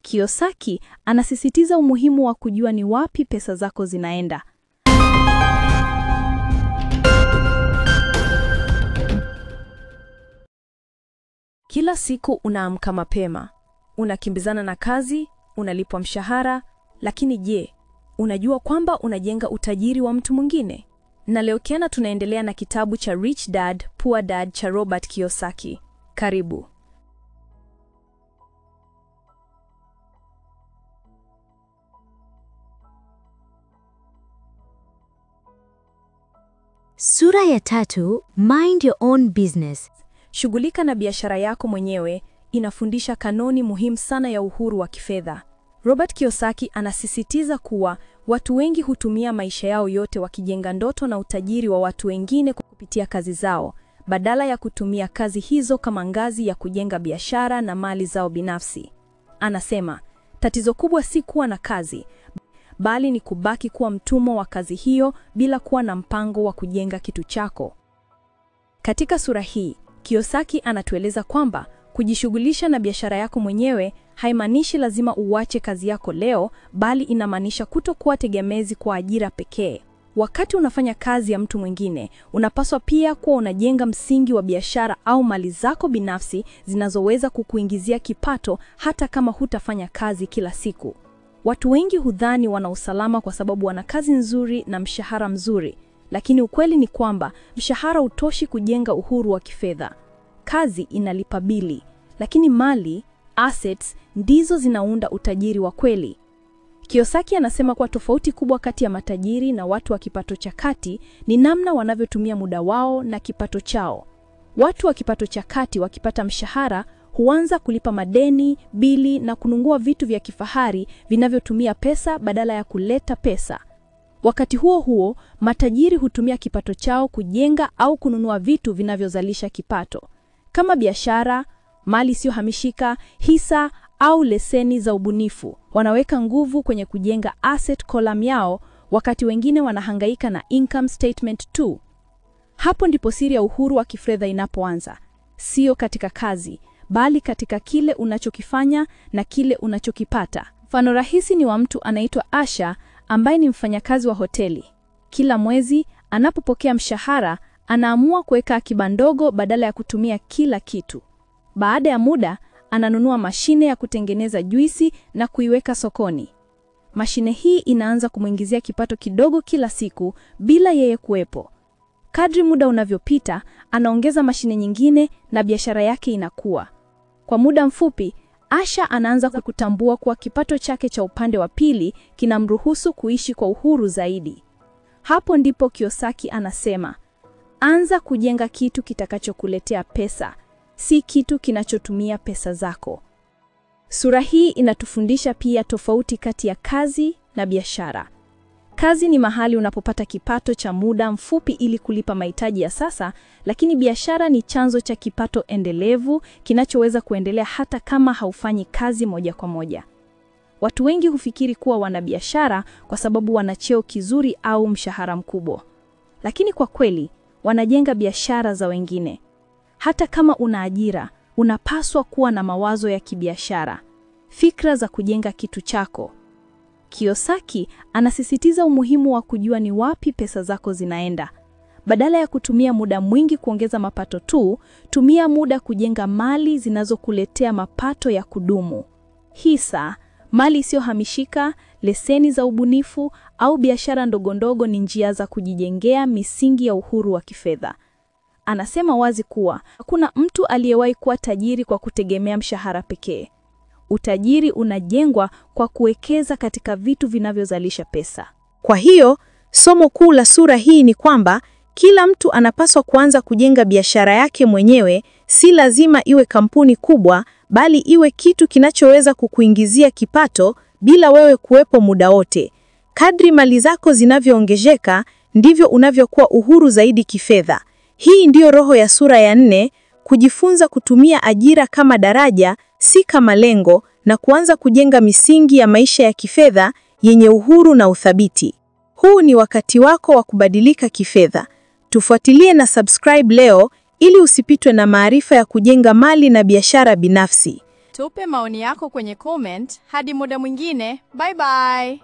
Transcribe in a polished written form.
Kiyosaki anasisitiza umuhimu wa kujua ni wapi pesa zako zinaenda. Kila siku unaamka mapema, unakimbizana na kazi, unalipwa mshahara, lakini je, unajua kwamba unajenga utajiri wa mtu mwingine? Na leo tena tunaendelea na kitabu cha Rich Dad, Poor Dad cha Robert Kiyosaki. Karibu. Sura ya 3, Mind Your Own Business. Shughulika na biashara yako mwenyewe inafundisha kanuni muhimu sana ya uhuru wa kifedha. Robert Kiyosaki anasisitiza kuwa watu wengi hutumia maisha yao yote wakijenga ndoto na utajiri wa watu wengine kupitia kazi zao, badala ya kutumia kazi hizo kama ngazi ya kujenga biashara na mali zao binafsi. Anasema, tatizo kubwa si kuwa na kazi, bali ni kubaki kuwa mtumwa wa kazi hiyo bila kuwa na mpango wa kujenga kitu chako. Katika sura hii, Kiyosaki anatueleza kwamba kujishughulisha na biashara yako mwenyewe haimaanishi lazima uache kazi yako leo, bali inamaanisha kutokuwa tegemezi kwa ajira pekee. Wakati unafanya kazi ya mtu mwingine, unapaswa pia kuwa unajenga msingi wa biashara au mali zako binafsi zinazoweza kukuingizia kipato hata kama hutafanya kazi kila siku. Watu wengi hudhani wana usalama kwa sababu wana kazi nzuri na mshahara mzuri, lakini ukweli ni kwamba mshahara hutoshi kujenga uhuru wa kifedha. Kazi inalipa bili, lakini mali, assets, ndizo zinaunda utajiri wa kweli. Kiyosaki anasema kwa tofauti kubwa kati ya matajiri na watu wa kipato cha kati ni namna wanavyotumia muda wao na kipato chao. Watu wa kipato cha kati wakipata mshahara huanza kulipa madeni, bili na kununua vitu vya kifahari vinavyotumia pesa badala ya kuleta pesa. Wakati huo huo, matajiri hutumia kipato chao kujenga au kununua vitu vinavyozalisha kipato, kama biashara, mali isiyohamishika, hisa au leseni za ubunifu. Wanaweka nguvu kwenye kujenga asset column yao, wakati wengine wanahangaika na income statement tu. Hapo ndipo siri ya uhuru wa kifedha inapoanza, sio katika kazi, bali katika kile unachokifanya na kile unachokipata. Mfano rahisi ni wa mtu anaitwa Asha, ambaye ni mfanyakazi wa hoteli. Kila mwezi anapopokea mshahara, anaamua kuweka akiba ndogo badala ya kutumia kila kitu. Baada ya muda, ananunua mashine ya kutengeneza juisi na kuiweka sokoni. Mashine hii inaanza kumuingizia kipato kidogo kila siku bila yeye kuwepo. Kadri muda unavyopita, anaongeza mashine nyingine na biashara yake inakuwa. Kwa muda mfupi, Asha anaanza kutambua kuwa kipato chake cha upande wa pili kinamruhusu kuishi kwa uhuru zaidi. Hapo ndipo Kiyosaki anasema, anza kujenga kitu kitakachokuletea pesa, si kitu kinachotumia pesa zako. Sura hii inatufundisha pia tofauti kati ya kazi na biashara. Kazi ni mahali unapopata kipato cha muda mfupi ili kulipa mahitaji ya sasa, lakini biashara ni chanzo cha kipato endelevu kinachoweza kuendelea hata kama haufanyi kazi moja kwa moja. Watu wengi hufikiri kuwa wana biashara kwa sababu wana cheo kizuri au mshahara mkubwa. Lakini kwa kweli, wanajenga biashara za wengine. Hata kama una ajira, unapaswa kuwa na mawazo ya kibiashara, fikra za kujenga kitu chako. Kiyosaki anasisitiza umuhimu wa kujua ni wapi pesa zako zinaenda. Badala ya kutumia muda mwingi kuongeza mapato tu, tumia muda kujenga mali zinazokuletea mapato ya kudumu. Hisa, mali isiyohamishika, leseni za ubunifu au biashara ndogondogo ni njia za kujijengea misingi ya uhuru wa kifedha. Anasema wazi kuwa hakuna mtu aliyewahi kuwa tajiri kwa kutegemea mshahara pekee. Utajiri unajengwa kwa kuwekeza katika vitu vinavyozalisha pesa. Kwa hiyo, somo kuu la sura hii ni kwamba kila mtu anapaswa kuanza kujenga biashara yake mwenyewe, si lazima iwe kampuni kubwa, bali iwe kitu kinachoweza kukuingizia kipato bila wewe kuwepo muda wote. Kadri mali zako zinavyoongezeka, ndivyo unavyokuwa uhuru zaidi kifedha. Hii ndiyo roho ya sura ya 4, kujifunza kutumia ajira kama daraja, si kama lengo, na kuanza kujenga misingi ya maisha ya kifedha yenye uhuru na uthabiti. Huu ni wakati wako wa kubadilika kifedha. Tufuatilie na subscribe leo ili usipitwe na maarifa ya kujenga mali na biashara binafsi. Tupe maoni yako kwenye comment. Hadi muda mwingine. Bye bye.